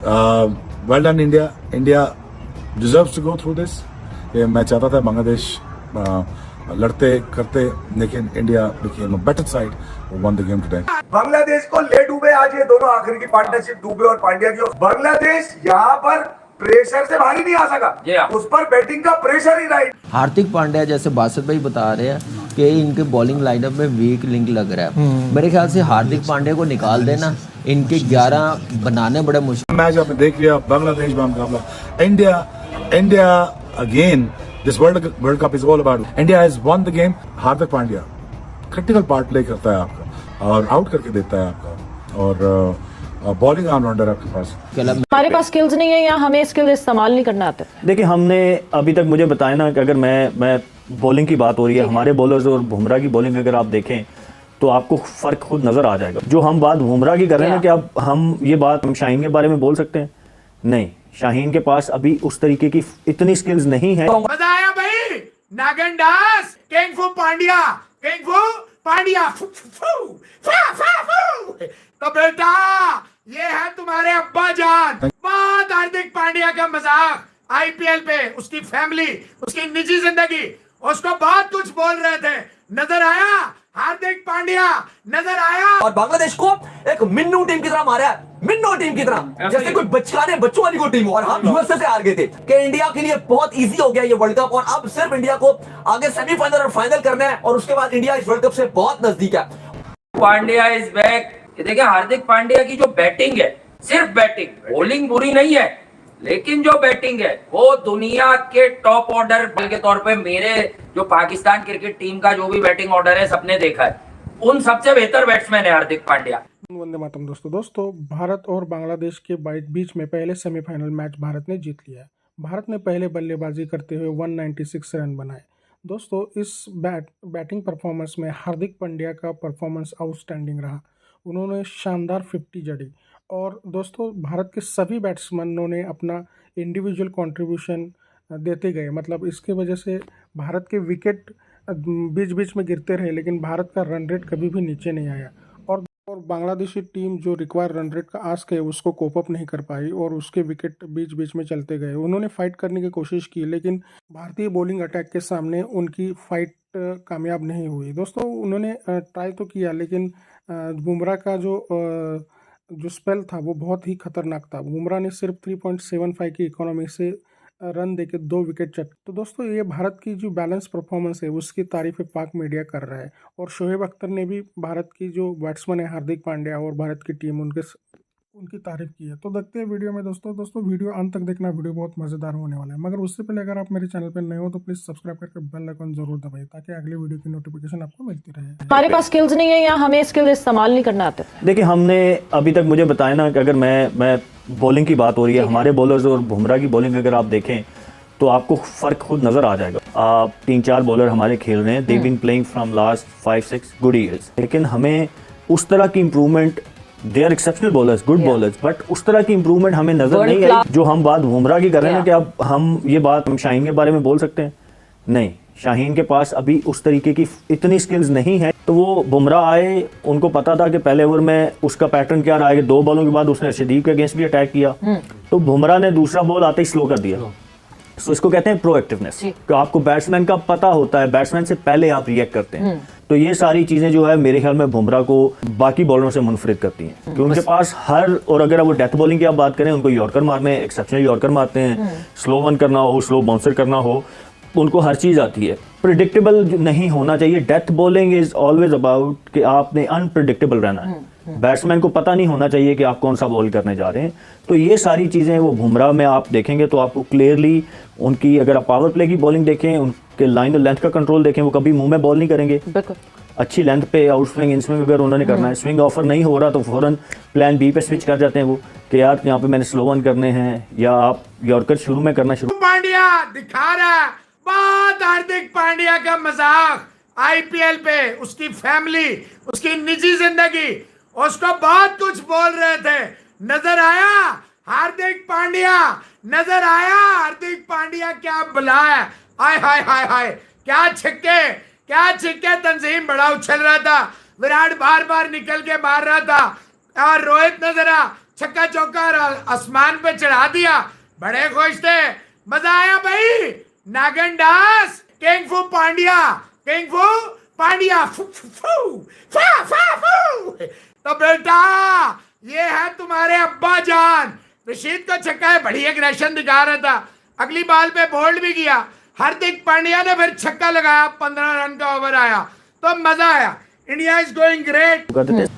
Well done India. India deserves to go through this. ये मैं चाहता था बांग्लादेश लड़ते करते, लेकिन India became a better side, won the game today. Bangladesh को ले डूबे आज ये दोनों आखिर की पार्टनरशिप, डूबे और पांड्या की. बांग्लादेश यहाँ पर प्रेशर से बाहर ही नहीं आ सका, उस पर बैटिंग का प्रेशर ही राइट. हार्दिक पांड्या जैसे बासत भाई बता रहे हैं कि इनके बॉलिंग लाइनअप में वीक लिंक लग रहा है. मेरे ख्याल से हार्दिक पांड्या को निकाल देना, इनके 11 बनाने बड़े मुश्किल. मैच आपने देख लिया, बांग्लादेश का मुकाबला. India again, this world cup is all about India has one the game. Hardik Pandya critical part play करता है आपका और आउट करके देता है आपका, और बॉलिंग ऑलराउंडर आपके पास. हमारे पास स्किल्स नहीं है या हमें स्किल इस्तेमाल नहीं करना आता. देखिए, हमने अभी तक, मुझे बताया ना कि अगर मैं बॉलिंग की बात हो रही है, हमारे बॉलर्स और बुमराह की बॉलिंग अगर आप देखें तो आपको फ़र्क खुद नज़र आ जाएगा. जो हम बात बुमराह की कर रहे हैं ना, कि अब हम ये बात हम शाहीन के बारे में बोल सकते हैं? नहीं, शाहीन के पास अभी उस तरीके की इतनी स्किल्स नहीं है. मजा आया भाई. नागन दास, किंग फू पांड्या, किंग फू पांड्या. तो बेटा, ये है तुम्हारे अब्बा जान. बहुत हार्दिक पांड्या का मजाक आईपीएल पे, उसकी फैमिली, उसकी निजी जिंदगी, उसको बहुत कुछ बोल रहे थे. नजर आया हार्दिक पांड्या, नजर आया. और बांग्लादेश को एक मिन्नू टीम की तरह मारा है, मिन्नू टीम की तरह, जैसे कोई बचकाने बच्चों वाली कोई टीम हो. और हम यूएसए से हार गए थे कि इंडिया के लिए बहुत इजी हो गया ये वर्ल्ड कप, और अब सिर्फ इंडिया को आगे सेमीफाइनल और फाइनल करना है, और उसके बाद इंडिया इस वर्ल्ड कप से बहुत नजदीक है. Pandya is back. देखिए, हार्दिक पांड्या की जो बैटिंग है, सिर्फ बैटिंग, बॉलिंग बुरी नहीं है, लेकिन जो बैटिंग है वो दुनिया के टॉप ऑर्डर के तौर पे, मेरे जो पाकिस्तान क्रिकेट टीम का जो भी बैटिंग ऑर्डर है सबने देखा है, उन सबसे बेहतर बैट्समैन है हार्दिक पांड्या. वंदे मातरम. दोस्तों भारत और बांग्लादेश के बीच में पहले सेमीफाइनल मैच भारत ने जीत लिया है. भारत ने पहले बल्लेबाजी करते हुए 196 रन बनाए. दोस्तों, इस बैटिंग परफॉर्मेंस में हार्दिक पांड्या का परफॉर्मेंस आउटस्टैंडिंग रहा. उन्होंने शानदार 50 जड़ी. और दोस्तों, भारत के सभी बैट्समैनों ने अपना इंडिविजुअल कंट्रीब्यूशन देते गए. मतलब इसके वजह से भारत के विकेट बीच बीच में गिरते रहे, लेकिन भारत का रन रेट कभी भी नीचे नहीं आया. और बांग्लादेशी टीम जो रिक्वायर रन रेट का आस्क है उसको कोप अप नहीं कर पाई, और उसके विकेट बीच बीच में चलते गए. उन्होंने फाइट करने की कोशिश की, लेकिन भारतीय बॉलिंग अटैक के सामने उनकी फाइट कामयाब नहीं हुई. दोस्तों, उन्होंने ट्राई तो किया, लेकिन बुमराह का जो स्पेल था वो बहुत ही खतरनाक था. बुमराह ने सिर्फ 3.75 की इकोनॉमी से रन देके 2 विकेट चट. तो दोस्तों, ये भारत की जो बैलेंस परफॉर्मेंस है उसकी तारीफ पाक मीडिया कर रहा है. और शोएब अख्तर ने भी भारत की जो बैट्समैन है हार्दिक पांड्या और भारत की टीम उनकी तारीफ की है. तो देखते हैं वीडियो में. दोस्तों वीडियो अंत तक देखना, वीडियो बहुत मज़ेदार होने वाला है. मगर उससे पहले अगर आप मेरे चैनल पर नए हो तो प्लीज़ सब्सक्राइब करके बेल आइकन जरूर दबाइए, ताकि अगली वीडियो की नोटिफिकेशन आपको मिलती रहे. हमारे पास स्किल्स नहीं है या हमें स्किल इस्तेमाल नहीं करना आता. देखिए, हमने अभी तक, मुझे बताया ना कि अगर मैं बॉलिंग की बात हो रही है, हमारे बॉलर्स और बुमराह की बॉलिंग अगर आप देखें तो आपको फ़र्क खुद नज़र आ जाएगा. आप 3-4 बॉलर हमारे खेल रहे हैं, they been playing from last 5-6 good years, लेकिन हमें उस तरह की improvement, they are exceptional bowlers, good bowlers, but उस तरह की इंप्रूवमेंट हमें नजर नहीं आई. जो हम बात बुमराह की कर रहे हैं ना, कि अब हम ये बात हम शाहीन के बारे में बोल सकते हैं? नहीं, शाहीन के पास अभी उस तरीके की इतनी स्किल्स नहीं है. तो वो बुमराह आए, उनको पता था कि पहले ओवर में उसका पैटर्न क्या रहा है, 2 बॉलों के बाद उसने अर्शदीप के अगेंस्ट भी अटैक किया, तो बुमराह ने दूसरा बॉल आते ही स्लो कर दिया. सो इसको कहते हैं प्रोएक्टिवनेस, कि आपको बैट्समैन का पता होता है, बैट्समैन से पहले आप रिएक्ट करते हैं. तो ये सारी चीजें जो है मेरे ख्याल में बुमराह को बाकी बॉलरों से मुनफरिद करती हैं, क्योंकि उनके पास और अगर वो डेथ बॉलिंग की आप बात करें, उनको यॉर्कर मारने, एक्सेप्शनल यॉर्कर मारते हैं, स्लो वन करना हो, स्लो बाउंसर करना हो, उनको हर चीज़ आती है. प्रिडिक्टेबल नहीं होना चाहिए. Death bowling is always about कि आपने अनप्रिडिक्टेबल रहना है. बैट्समैन को पता नहीं होना चाहिए कि आप कौन सा बॉल करने जा रहे हैं. तो ये सारी चीज़ें वो बुमराह में आप देखेंगे तो आपको क्लियरली उनकी, अगर आप पावर प्ले की बॉलिंग देखें, उनके लाइन और लेंथ का कंट्रोल देखें, वो कभी मुंह में बॉल नहीं करेंगे. अच्छी लेंथ पे आउट स्विंग, इन स्विंग अगर उन्होंने करना है, स्विंग ऑफर नहीं हो रहा तो फौरन प्लान बी पे स्विच कर जाते हैं वो, कि यार यहाँ पे मैंने स्लो वन करने हैं, या आप यॉर्कर शुरू में करना शुरू. पांड्या दिखा रहा है बहुत हार्दिक पांड्या का मजाक आईपीएल पे, उसकी फैमिली, उसकी निजी जिंदगी, उसको बहुत कुछ बोल रहे थे. नजर आया हार्दिक पांड्या, नजर आया हार्दिक पांड्या. क्या बुला है, हाय हाय हाय हाय, क्या छिक्के. तंजीम बड़ा उछल रहा था, विराट बार बार निकल के मार रहा था, और रोहित नजर आ छक्का चौका और आसमान पे चढ़ा दिया, बड़े खुश थे, मजा आया भाई। नागन दास, किंग फू पांड्या, किंग फू पांड्या, फू फू फू, फा फा फू। तो बेटा ये है तुम्हारे अब्बा जान। रशीद का छक्का है, बड़ी एग्रेशन दिखा रहा था, अगली बॉल पे बोल्ड भी किया। हार्दिक पांड्या ने फिर छक्का लगाया, 15 रन का ओवर आया, तो मजा आया। India is going great.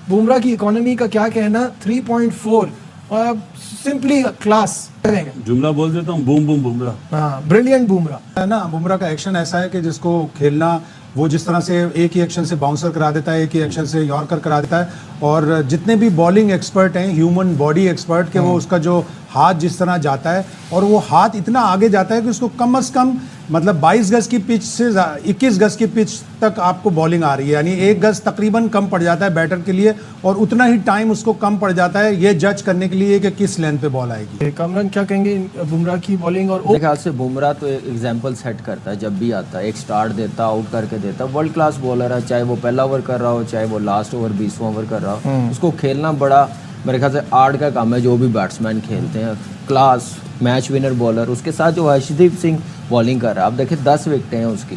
Bumrah की इकोनॉमी का क्या कहना? 3.4 और सिंपली क्लास। जुमला बोल देता हूँ, बूम बूम बुमराह। हाँ, ब्रिलियंट बुमराह है ना। बुमराह का एक्शन ऐसा है कि जिसको खेलना, वो जिस तरह से एक ही एक्शन से बाउंसर करा देता है, एक ही एक्शन से यॉर्कर करा देता है। और जितने भी बॉलिंग एक्सपर्ट हैं, ह्यूमन बॉडी एक्सपर्ट, के वो उसका जो हाथ जिस तरह जाता है, और वो हाथ इतना आगे जाता है कि उसको कम से कम मतलब 22 गज की पिच से 21 गज की पिच तक आपको बॉलिंग आ रही है, यानी 1 गज तकरीबन कम पड़ जाता है बैटर के लिए, और उतना ही टाइम उसको कम पड़ जाता है ये जज करने के लिए कि किस लेंथ पे बॉल आएगी। कामरान क्या कहेंगे बुमराह की बॉलिंग? और मेरे ख्याल से बुमराह तो एक एग्जाम्पल सेट करता है, जब भी आता है एक स्टार्ट देता, आउट करके देता। वर्ल्ड क्लास बॉलर है, चाहे वो पहला ओवर कर रहा हो, चाहे वो लास्ट ओवर 20वां ओवर कर रहा हो, उसको खेलना बड़ा मेरे ख्याल से आर्ट का काम है। जो भी बैट्समैन खेलते हैं, क्लास मैच विनर बॉलर, उसके साथ जो हर्षदीप सिंह बॉलिंग कर रहा है, आप देखिए 10 विकेटें हैं उसकी,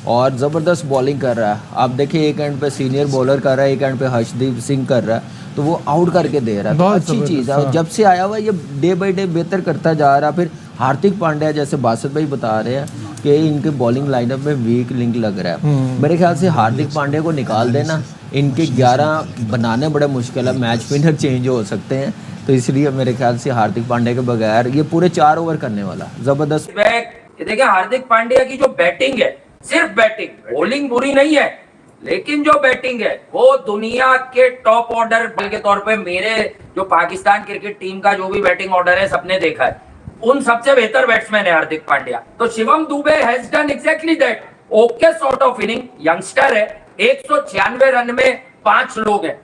और ज़बरदस्त बॉलिंग कर रहा है। आप देखिए एक एंड पे सीनियर बॉलर कर रहा है, एक एंड पे हर्षदीप सिंह कर रहा है, तो वो आउट करके दे रहा है, तो अच्छी चीज़ है। जब से आया हुआ ये डे बाई डे बेहतर करता जा रहा है। फिर हार्दिक पांड्या, जैसे बासत भाई बता रहे हैं कि इनके बॉलिंग लाइनअप में वीक लिंक लग रहा है, मेरे ख्याल से हार्दिक पांड्या को निकाल देना, इनके 11 बनाने बड़े मुश्किल है, मैच विनर चेंज हो सकते हैं। तो इसलिए मेरे ख्याल से हार्दिक पांड्या के बगैर ये पूरे 4 ओवर करने वाला जबरदस्त। देखिए हार्दिक पांड्या की जो बैटिंग है, सिर्फ बैटिंग, बॉलिंग बुरी नहीं है, लेकिन जो बैटिंग है वो दुनिया के टॉप ऑर्डर के तौर पे, मेरे जो पाकिस्तान क्रिकेट टीम का जो भी बैटिंग ऑर्डर है सबने देखा है, उन सबसे बेहतर बैट्समैन है हार्दिक पांड्या। तो Shivam Dubey has done exactly that. Okay sort of inning, youngster है, 196 रन में 5 लोग हैं।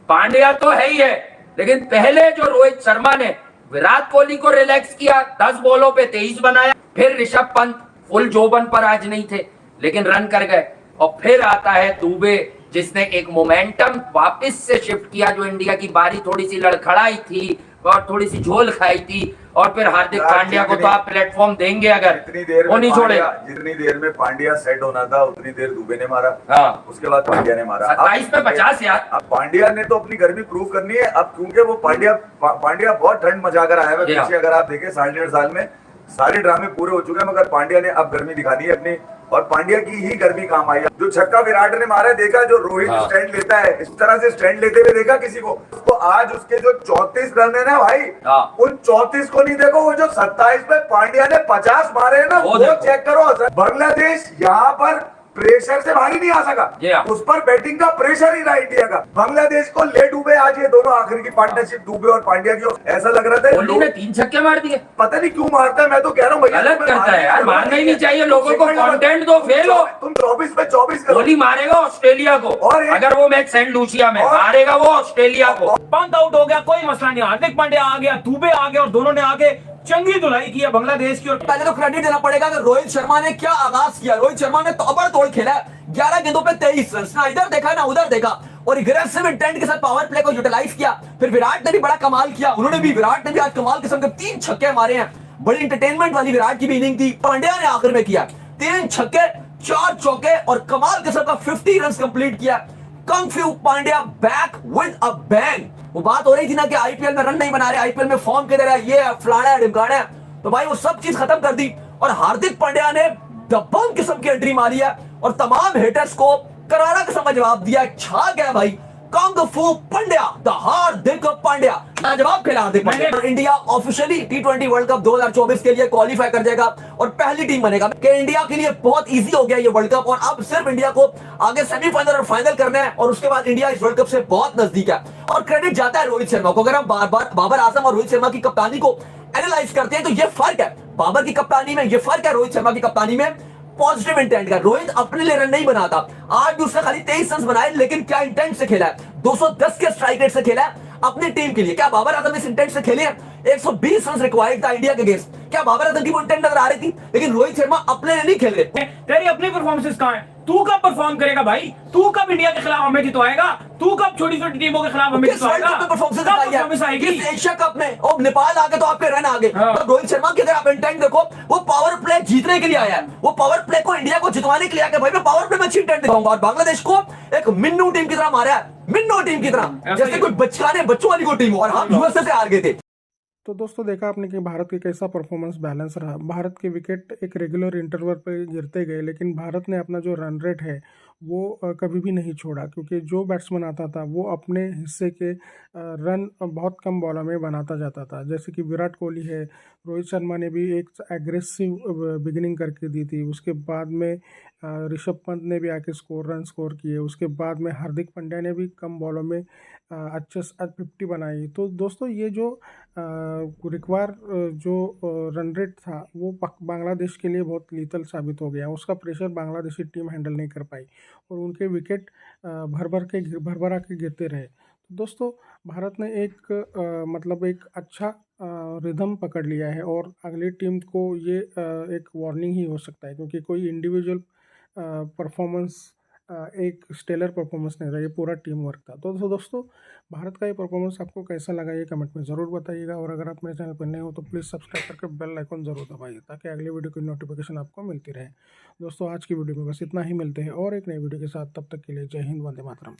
पांड्या तो है ही है, लेकिन पहले जो रोहित शर्मा ने विराट कोहली को रिलैक्स किया, 10 बॉलों पे 23 बनाया, फिर ऋषभ पंत फुल जोबन पर आज नहीं थे लेकिन रन कर गए, और फिर आता है दुबे जिसने एक मोमेंटम वापस से शिफ्ट किया। जो इंडिया की बारी थोड़ी सी लड़खड़ाई थी और थोड़ी सी झोल खाई थी, और फिर हार्दिक पांड्या को तो आप प्लेटफॉर्म देंगे अगर वो नहीं छोड़ेगा। जितनी देर में पांड्या सेट होना था उतनी देर दुबे ने मारा, हाँ, उसके बाद पांड्या ने मारा 27 पे 50 यार। अब पांड्या ने तो अपनी गर्मी प्रूव करनी है अब, क्योंकि वो पांड्या बहुत ठंड मचा कर आया है पीछे। अगर आप देखें 1.5 साल में सारे ड्रामे पूरे हो चुके हैं, मगर पांड्या ने अब गर्मी दिखानी है अपनी, और पांड्या की ही गर्मी काम आई है। जो छक्का विराट ने मारा है, देखा जो रोहित स्टैंड लेता है, इस तरह से स्टैंड लेते हुए देखा किसी को? तो आज उसके जो 34 रन है ना भाई, उन 34 को नहीं देखो, वो जो 27 में पांड्या ने 50 मारे हैं ना, वो चेक करो। बांग्लादेश यहाँ पर प्रेशर से भारी नहीं आ सका, उस पर बैटिंग का प्रेशर ही रहा इंडिया का। बांग्लादेश को ले डूबे आज ये दोनों, आखिर की पार्टनरशिप दुबे और पांड्या की, ऐसा लग रहा था कोहली ने 3 छक्के मार दिए। पता नहीं क्यों मारता है, मैं तो कह रहा हूँ गलत करता है यार, मारना ही नहीं चाहिए। लोगों को कंटेंट दो, फेल हो। तुम 24 पे 24 करो। कोहली मारेगा ऑस्ट्रेलिया को, और अगर वो मैच सेंट लूसिया में मारेगा वो ऑस्ट्रेलिया को। पंत आउट हो गया, कोई मसला नहीं, हार्दिक पांड्या आ गया, दुबे आ गया, और दोनों ने आके चंगी धुलाई की है बांग्लादेश की। और पहले तो क्रेडिट देना पड़ेगा कि रोहित शर्मा ने क्या आगाज किया। रोहित शर्मा ने ताबड़तोड़ खेला, 11 गेंदों पे 23 रन, ना इधर देखा ना उधर देखा, और एग्रेसिव इंटेंट के साथ पावर प्ले को यूटिलाइज किया। फिर विराट ने भी बड़ा कमाल किया, विराट ने भी आज कमाल किस्म के 3 छक्के मारे हैं। बड़ी एंटरटेनमेंट वाली विराट की भी इनिंग थी। पांड्या ने आखिर में किया 3 छक्के 4 चौके और कमाल किस्म का 50 रन कंप्लीट किया। कंग फू Pandya back with a bang. वो बात हो रही थी ना कि आईपीएल में रन नहीं बना रहे, आईपीएल में फॉर्म के दे रहा है, ये फलाना है ढिमकाना है, तो भाई वो सब चीज खत्म कर दी, और हार्दिक पांड्या ने दबंग किस्म की एंट्री मारी है, और तमाम हेटर्स को करारा किस्म का जवाब दिया। छा गया भाई कंग फू पांड्या, द हार्दिक पांड्या, जवाब खेला Hardik Pandya. India officially T20 world cup 2024 के लिए क्वालिफाई कर जाएगा और पहली टीम बनेगा। कि इंडिया के लिए बहुत इजी हो गया ये वर्ल्ड कप, और अब सिर्फ इंडिया को आगे सेमीफाइनल और फाइनल करना है, और उसके बाद इंडिया इस वर्ल्ड कप से बहुत नजदीक है। और क्रेडिट जाता है रोहित शर्मा को। अगर हम बार-बार बाबर आजम और रोहित शर्मा की कप्तानी को एनालाइज करते हैं तो ये फर्क है बाबर की कप्तानी में, ये फर्क है रोहित शर्मा की कप्तानी में। पॉजिटिव इंटेंट का, रोहित अपने लिए रन नहीं बनाता, आज भी उसने खाली 23 रन बनाए, लेकिन क्या इंटेंट से खेला है, 210 के स्ट्राइक रेट से खेला है अपनी टीम के लिए। क्या बाबर आजम इस इंटेंट से खेले हैं? 120 रन रिक्वायर्ड था इंडिया के अगेंस्ट, क्या बाबर आजम की वो इंटेंट नजर आ रही थी? लेकिन रोहित शर्मा अपने लिए नहीं खेल रहे। तेरी अपनी परफॉर्मेंसेस कहां है? तू कब परफॉर्म करेगा भाई? तू कब इंडिया के खिलाफ हमें जितवाएगा? तू कब छोटी छोटी टीमों के खिलाफ हमें जितवाएगा? परफॉर्मेंस आएगी एशिया कप में और नेपाल आगे तो आपके रन आगे। तो रोहित शर्मा की अगर आप इंटेंट देखो, वो पावर प्ले जीतने के लिए आया है, वो पावर प्ले को इंडिया को जितवाने के लिए आया। भाई मैं पावर प्ले में अच्छी इंटेंट दिखाऊंगा और बांग्लादेश को एक मिन्नू टीम की तरह मारा है, मिन्नू टीम की तरह, जैसे कोई बचकाने बच्चों वाली को टीम, और हम यूएसए से हार गए थे। तो दोस्तों देखा आपने कि भारत के कैसा परफॉर्मेंस बैलेंस रहा। भारत के विकेट एक रेगुलर इंटरवल पर गिरते गए, लेकिन भारत ने अपना जो रन रेट है वो कभी भी नहीं छोड़ा, क्योंकि जो बैट्समैन आता था वो अपने हिस्से के रन बहुत कम बॉलों में बनाता जाता था। जैसे कि विराट कोहली है, रोहित शर्मा ने भी एक एग्रेसिव बिगिनिंग करके दी थी, उसके बाद में ऋषभ पंत ने भी आके रन स्कोर किए, उसके बाद में हार्दिक पांड्या ने भी कम बॉलों में अच्छे 50 बनाई। तो दोस्तों ये जो जो रन रेट था वो बांग्लादेश के लिए बहुत लीतल साबित हो गया। उसका प्रेशर बांग्लादेशी टीम हैंडल नहीं कर पाई और उनके विकेट भरभरा के गिरते रहे। तो दोस्तों भारत ने मतलब एक अच्छा रिदम पकड़ लिया है और अगली टीम को ये एक वार्निंग ही हो सकता है, क्योंकि कोई इंडिविजुअल परफॉर्मेंस एक स्टेलर परफॉर्मेंस नहीं था, ये पूरा टीम वर्क था। तो दोस्तों भारत का ये परफॉर्मेंस आपको कैसा लगा ये कमेंट में ज़रूर बताइएगा, और अगर आप मेरे चैनल पर नए हो तो प्लीज़ सब्सक्राइब करके बेल आइकन ज़रूर दबाइए ताकि अगले वीडियो की नोटिफिकेशन आपको मिलती रहे। दोस्तों आज की वीडियो में बस इतना ही, मिलते हैं और एक नई वीडियो के साथ, तब तक के लिए जय हिंद, वंदे मातरम।